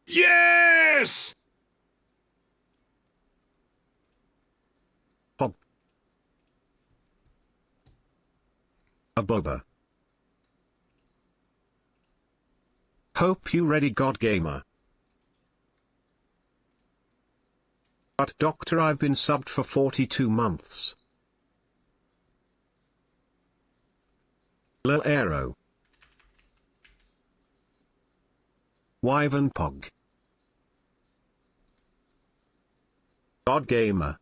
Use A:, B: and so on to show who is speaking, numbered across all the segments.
A: Yes!
B: Hop. A boba. Hope you ready, God Gamer. But doctor, I've been subbed for 42 months. Lil Aero. Wyvern Pog. God Gamer.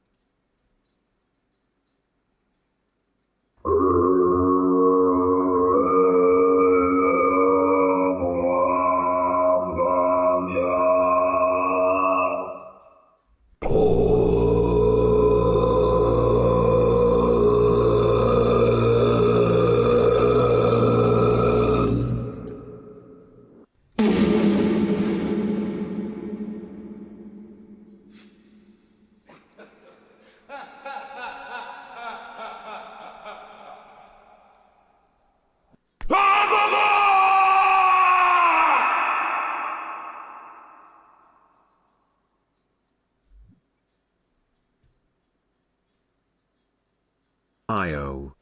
B: IO.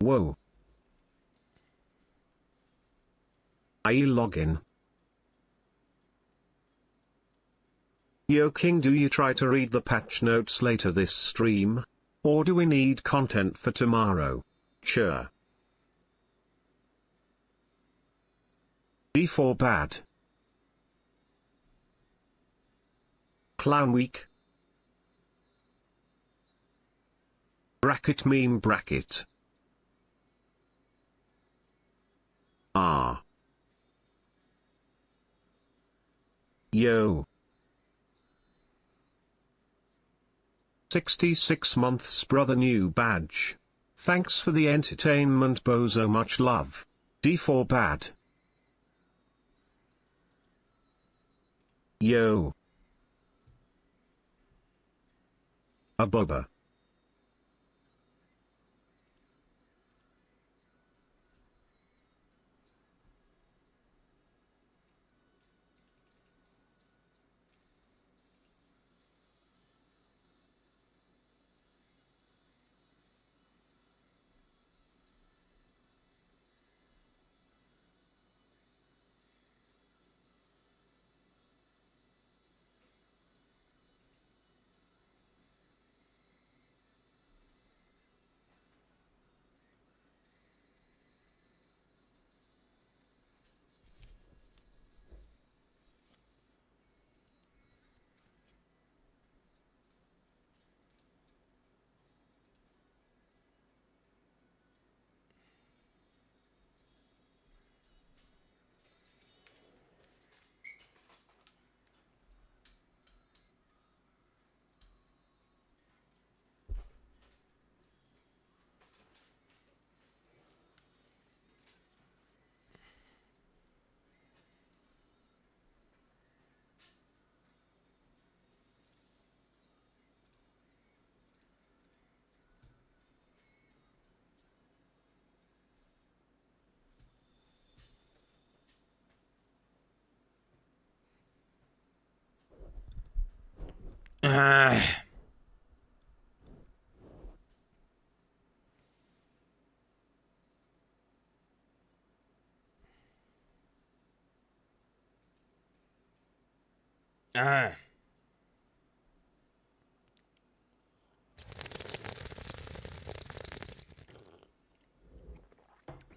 B: Whoa. IE login. Yo King, do you try to read the patch notes later this stream? Or do we need content for tomorrow? Sure. D4 bad. Clown week. Bracket meme bracket. Ah. Yo. 66 months brother, new badge. Thanks for the entertainment bozo, much love. D4 bad. Yo. A boba.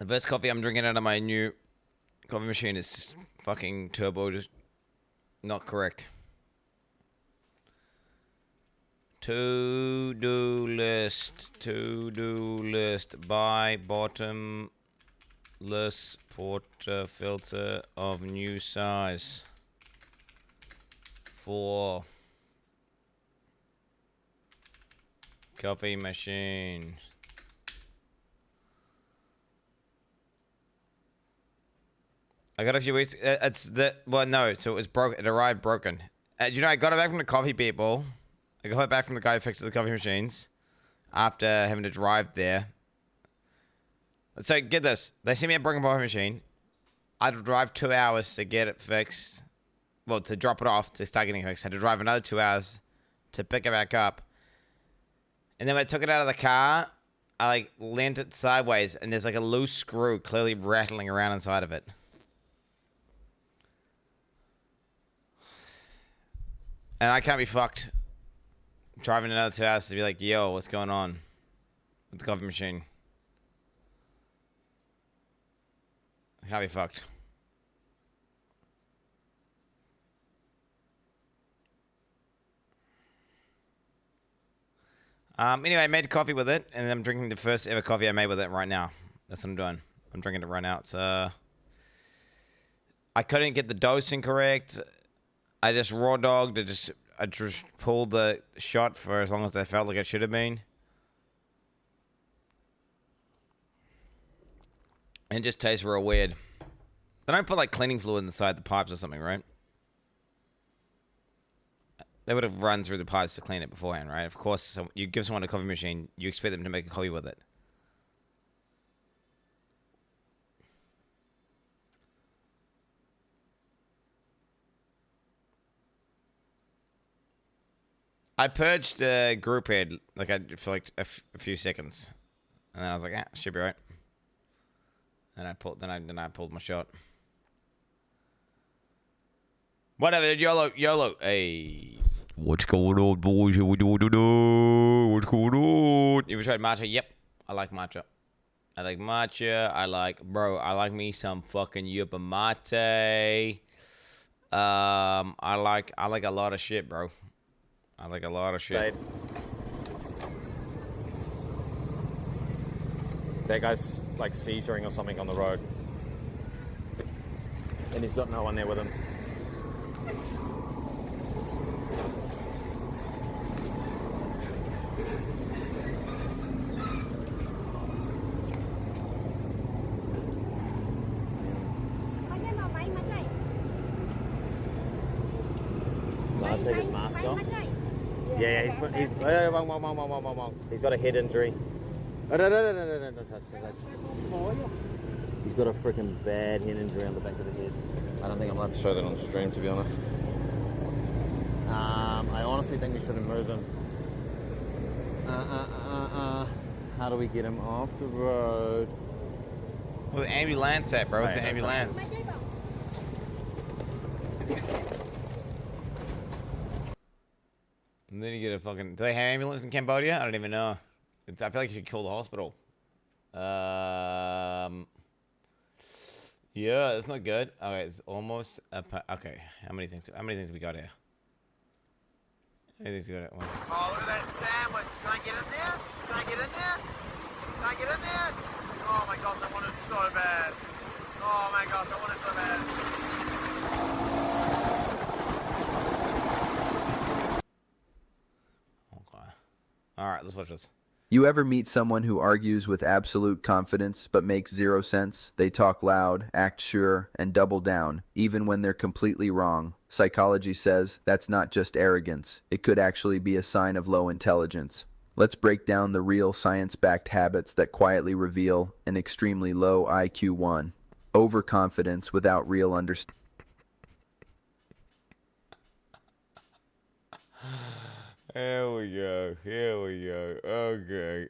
C: The first coffee I'm drinking out of my new coffee machine is fucking turbo, just not correct. To-do list, buy bottomless portafilter of new size for coffee machine. I got a few weeks. It's the well, no. So it was broke. It arrived broken. You know, I got it back from the coffee people. I got it back from the guy who fixed the coffee machines after having to drive there. So get this. They sent me a broken coffee machine. I'd drive 2 hours to get it fixed. Well, to drop it off to start getting it fixed. I had to drive another 2 hours to pick it back up. And then when I took it out of the car, I like leant it sideways, and there's like a loose screw clearly rattling around inside of it. And I can't be fucked driving another 2 hours to be like, yo, what's going on with the coffee machine? I can't be fucked. Anyway, I made coffee with it, and I'm drinking the first ever coffee I made with it right now. That's what I'm doing. I'm drinking it right now. It's I couldn't get the dosing correct. I just raw dogged. I just pulled the shot for as long as I felt like it should have been. And it just tastes real weird. They don't put like cleaning fluid inside the pipes or something, right? They would have run through the pipes to clean it beforehand, right? Of course, so you give someone a coffee machine, you expect them to make a coffee with it. I purged the group head for like a few seconds, and then I was like, should be right. And I pulled my shot. Whatever, YOLO. Hey, what's going on, boys? What's going on? You ever tried matcha? Yep, I like matcha. I like me some fucking yerba mate. I like a lot of shit, bro. I like a lot of shit.
A: That guy's like seizuring or something on the road. And he's got no one there with him. Take his mask off. Yeah, he's got a head injury. No, don't touch. He's got a freaking bad head injury on the back of the head. I don't think I'm allowed to show that on stream, to be honest. I honestly think we shouldn't move him. How do we get him off the road?
C: Where's the ambulance at, bro? Where's the ambulance? And then you get a fucking... Do they have ambulance in Cambodia? I don't even know. I feel like you should call the hospital. Yeah, it's not good. Okay, it's almost... Okay, how many things we got here? How many things we got here?
D: Oh, look at that sandwich. Can I get in there? Can I get in there? Can I get in there? Oh my gosh, I want it so bad. Oh my gosh, I want it so bad.
C: Alright, let's watch this.
E: You ever meet someone who argues with absolute confidence but makes zero sense? They talk loud, act sure, and double down, even when they're completely wrong. Psychology says that's not just arrogance. It could actually be a sign of low intelligence. Let's break down the real science-backed habits that quietly reveal an extremely low IQ. 1. Overconfidence without real understanding.
C: Here we go. Okay.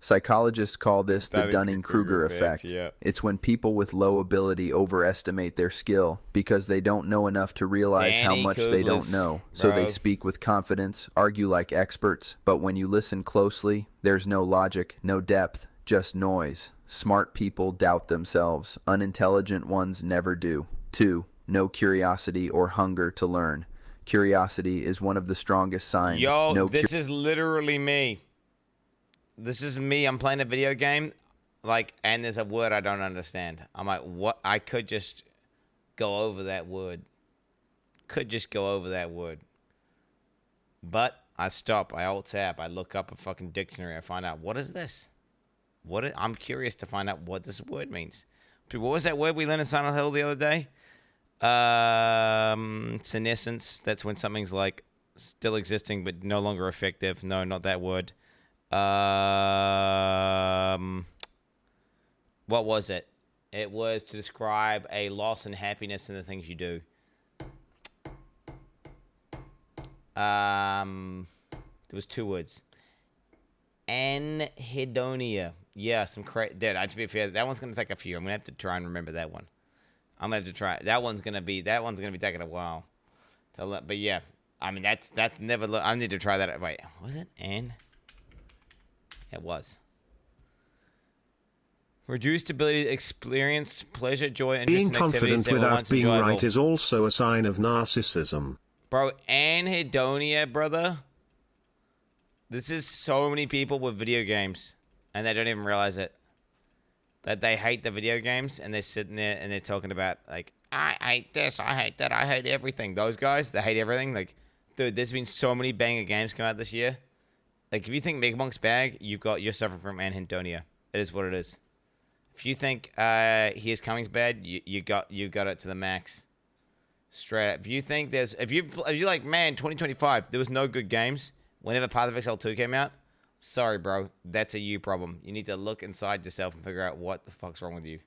E: Psychologists call this the Dunning-Kruger effect.
C: Yeah.
E: It's when people with low ability overestimate their skill because they don't know enough to realize how much they don't know. So they speak with confidence, argue like experts, but when you listen closely, there's no logic, no depth, just noise. Smart people doubt themselves. Unintelligent ones never do. 2. No curiosity or hunger to learn. Curiosity is one of the strongest signs.
C: This is literally me. This is me. I'm playing a video game, and there's a word I don't understand. I'm like, what? I could just go over that word. But I stop. I alt-tab. I look up a fucking dictionary. I find out, what is this? I'm curious to find out what this word means. Dude, what was that word we learned in Silent Hill the other day? Senescence. That's when something's like still existing but no longer effective. No, not that word. What was it? It was to describe a loss in happiness in the things you do. There was 2 words. Anhedonia. Yeah, some dude, to be fair, that one's gonna take a few. I'm gonna have to try and remember that one. I'm gonna have to try. That one's gonna be taking a while. But yeah, I mean that's never. I need to try that. Wait, was it It was. Reduced ability to experience pleasure, joy, and
B: Being
C: interest in activities
B: confident
C: that were
B: without
C: once
B: being
C: enjoyable.
B: right is also a sign of narcissism.
C: Bro, anhedonia, brother. This is so many people with video games, and they don't even realize it. That they hate the video games, and they're sitting there and they're talking about, like, I hate this, I hate that, I hate everything. Those guys, they hate everything. Like, dude, there's been so many banger games come out this year. Like, if you think Megamonk's bag, you're suffering from anhedonia. It is what it is. If you think Here's Coming's bad, you got it to the max. Straight up. If you think if you're like, man, 2025, there was no good games whenever Path of Exile 2 came out, sorry, bro. That's a you problem. You need to look inside yourself and figure out what the fuck's wrong with you.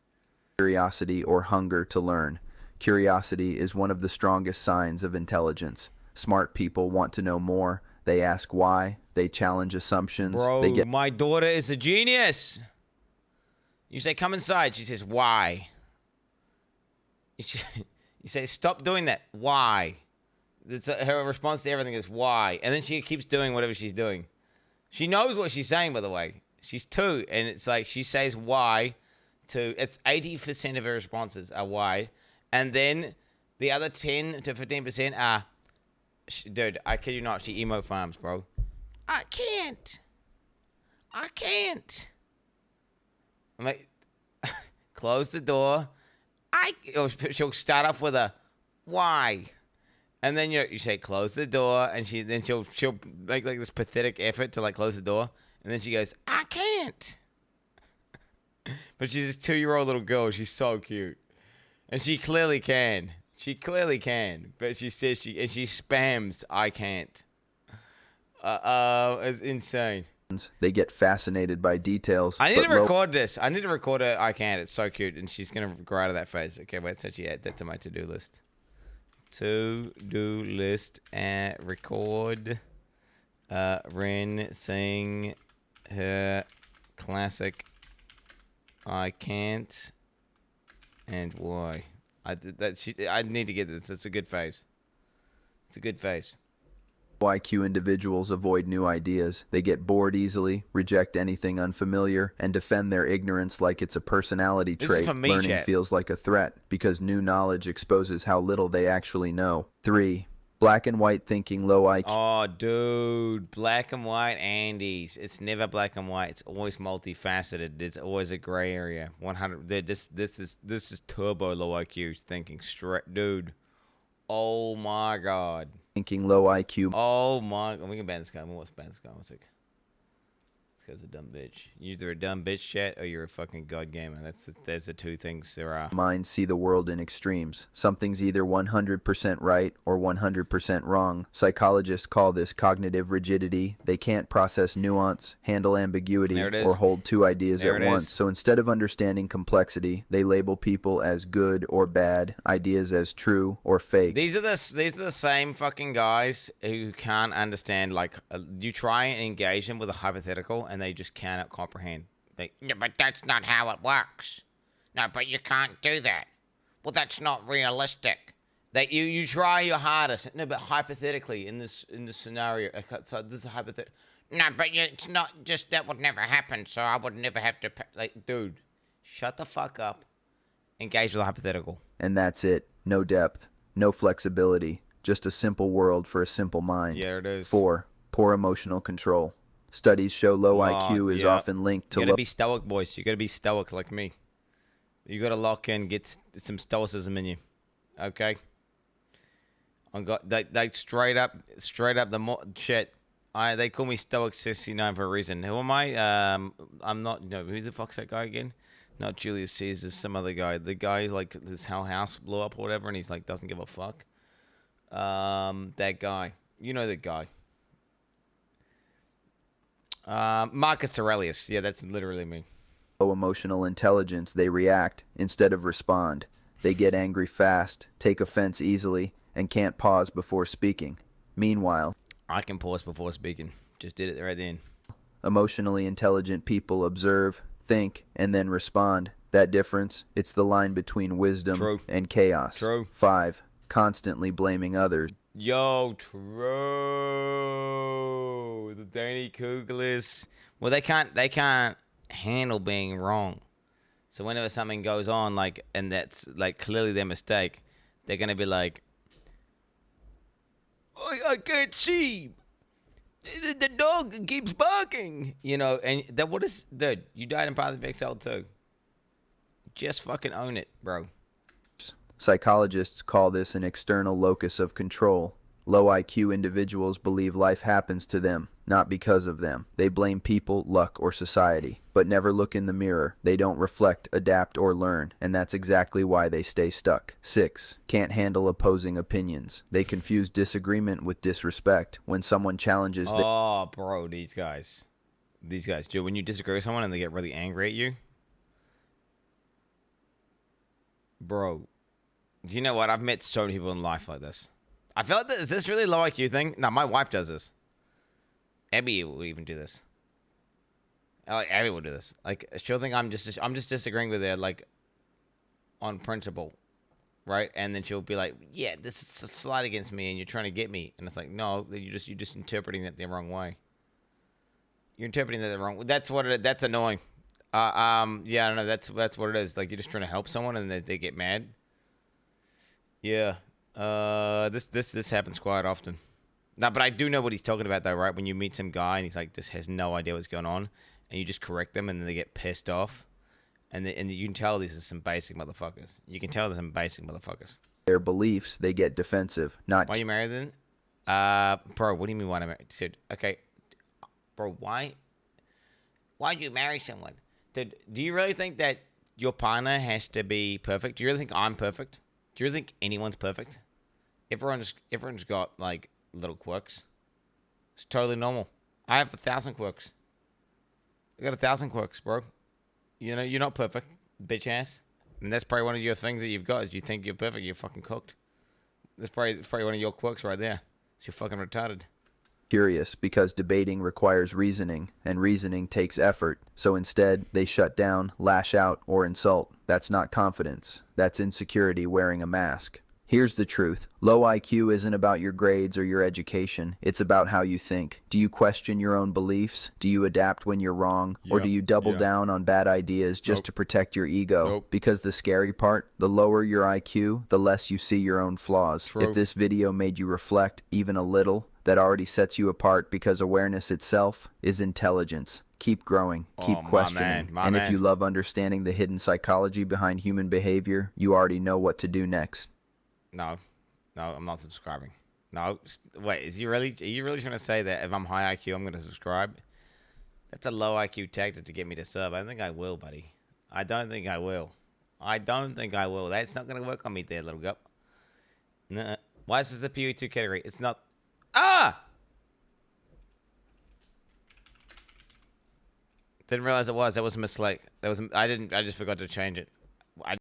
E: Curiosity or hunger to learn. Curiosity is one of the strongest signs of intelligence. Smart people want to know more. They ask why. They challenge assumptions.
C: Bro, my daughter is a genius. You say, come inside. She says, why? You say, stop doing that. Why? Her response to everything is why. And then she keeps doing whatever she's doing. She knows what she's saying, by the way. She's 2, and it's like she says why to... It's 80% of her responses are why. And then the other 10 to 15% are... Dude, I kid you not, she emote farms, bro. I can't. I'm like, close the door. She'll start off with a why, and then you say close the door, and she'll make like this pathetic effort to like close the door, and then she goes, I can't. But she's this 2-year-old little girl. She's so cute, and she clearly can. But she says she spams I can't. It's insane.
E: They get fascinated by details.
C: I need to record this. I need to record her. I can't. It's so cute, and she's gonna grow out of that phase. Okay, wait. So she add that to my to-do list. To-do list and record. Ren sing her classic. I can't. And why? I need to get this. It's a good phase.
E: IQ individuals avoid new ideas. They get bored easily, reject anything unfamiliar, and defend their ignorance like it's a personality trait. Learning feels like a threat because new knowledge exposes how little they actually know. 3. Black and white thinking, low IQ.
C: Oh, dude. Black and white Andes. It's never black and white. It's always multifaceted. It's always a gray area. 100. This is turbo low IQ thinking. Straight, dude. Oh, my God.
E: Thinking low IQ.
C: Oh my! We can ban this guy. What's ban this guy? What's it? This guy's a dumb bitch. You're either a dumb bitch, chat, or you're a fucking god gamer. There's the 2 things there are.
E: Minds see the world in extremes. Something's either 100% right or 100% wrong. Psychologists call this cognitive rigidity. They can't process nuance, handle ambiguity, or hold 2 ideas at once. So instead of understanding complexity, they label people as good or bad, ideas as true or fake.
C: These are the same fucking guys who can't understand. Like, you try and engage them with a hypothetical, and they just cannot comprehend. No, but that's not how it works. No, but you can't do that. Well, that's not realistic. That you try your hardest. No, but hypothetically, in this scenario, so this is a hypothetical. No, but it's not just that would never happen. So I would never have to. Like, dude, shut the fuck up. Engage with a hypothetical.
E: And that's it. No depth, no flexibility. Just a simple world for a simple mind.
C: Yeah, it is.
E: 4. Poor emotional control. Studies show low IQ is often linked to...
C: You gotta be stoic, boys. You gotta be stoic like me. You gotta lock in, get some stoicism in you. Okay? I got like straight up the more shit. They call me Stoic 69 for a reason. Who am I? I'm not. No, who the fuck's that guy again? Not Julius Caesar. Some other guy. The guy's like this whole house blew up or whatever, and he's like doesn't give a fuck. That guy. You know that guy. Marcus Aurelius. Yeah, that's literally me.
E: Low emotional intelligence, they react instead of respond. They get angry fast, take offense easily, and can't pause before speaking. Meanwhile,
C: I can pause before speaking. Just did it right then.
E: Emotionally intelligent people observe, think, and then respond. That difference, it's the line between wisdom and chaos. 5. Constantly blaming others.
C: Yo, true. The Danny Kuglis. Well, they can't handle being wrong. So whenever something goes on, like, and that's like clearly their mistake, they're gonna be like, I can't see. The dog keeps barking. You know, and that what is, dude? You died in Path of Exile too. Just fucking own it, bro.
E: Psychologists call this an external locus of control. Low IQ individuals believe life happens to them, not because of them. They blame people, luck, or society, but never look in the mirror. They don't reflect, adapt, or learn, and that's exactly why they stay stuck. 6. Can't handle opposing opinions. They confuse disagreement with disrespect. When someone challenges them...
C: Oh, bro, these guys. Dude, when you disagree with someone and they get really angry at you, bro, do you know what? I've met so many people in life like this. I feel like is this really low IQ thing? No, my wife does this. Abby will even do this. Like Abby will do this. Like she'll think I'm just disagreeing with her like on principle, right? And then she'll be like, "Yeah, this is a slight against me, and you're trying to get me." And it's like, no, you're just interpreting that the wrong way. You're interpreting that the wrong way. That's what that's annoying. Yeah, I don't know. That's what it is. Like you're just trying to help someone, and they get mad. Yeah. This happens quite often. No, but I do know what he's talking about though, right? When you meet some guy and he's like just has no idea what's going on, and you just correct them, and then they get pissed off, and you can tell these are some basic motherfuckers. You can tell they're some basic motherfuckers.
E: Their beliefs, they get defensive. Not.
C: Why are you married then? Bro, what do you mean why I'm married? Dude, okay, bro, why'd you marry someone? Dude, do you really think that your partner has to be perfect? Do you really think I'm perfect? Do you really think anyone's perfect? Everyone's got like little quirks. It's totally normal. I have 1,000 quirks. I got 1,000 quirks, bro. You know, you're not perfect, bitch ass. And that's probably one of your things that you've got is you think you're perfect, you're fucking cooked. That's probably one of your quirks right there. So you're fucking retarded.
E: Curious because debating requires reasoning, and reasoning takes effort. So instead, they shut down, lash out, or insult. That's not confidence. That's insecurity wearing a mask. Here's the truth. Low IQ isn't about your grades or your education. It's about how you think. Do you question your own beliefs? Do you adapt when you're wrong? Or do you double down on bad ideas just to protect your ego? Because the scary part, the lower your IQ, the less you see your own flaws. If this video made you reflect even a little, that already sets you apart because awareness itself is intelligence. Keep growing, keep questioning, and if you love understanding the hidden psychology behind human behavior, you already know what to do next.
C: No, I'm not subscribing. No, wait, are you really trying to say that if I'm high IQ, I'm going to subscribe? That's a low IQ tactic to get me to sub. I don't think I will, buddy. I don't think I will. That's not going to work on me there, little gup. Nah. Why is this a PE2 category? It's not. Ah! Didn't realize it was. That was a mistake. I just forgot to change it.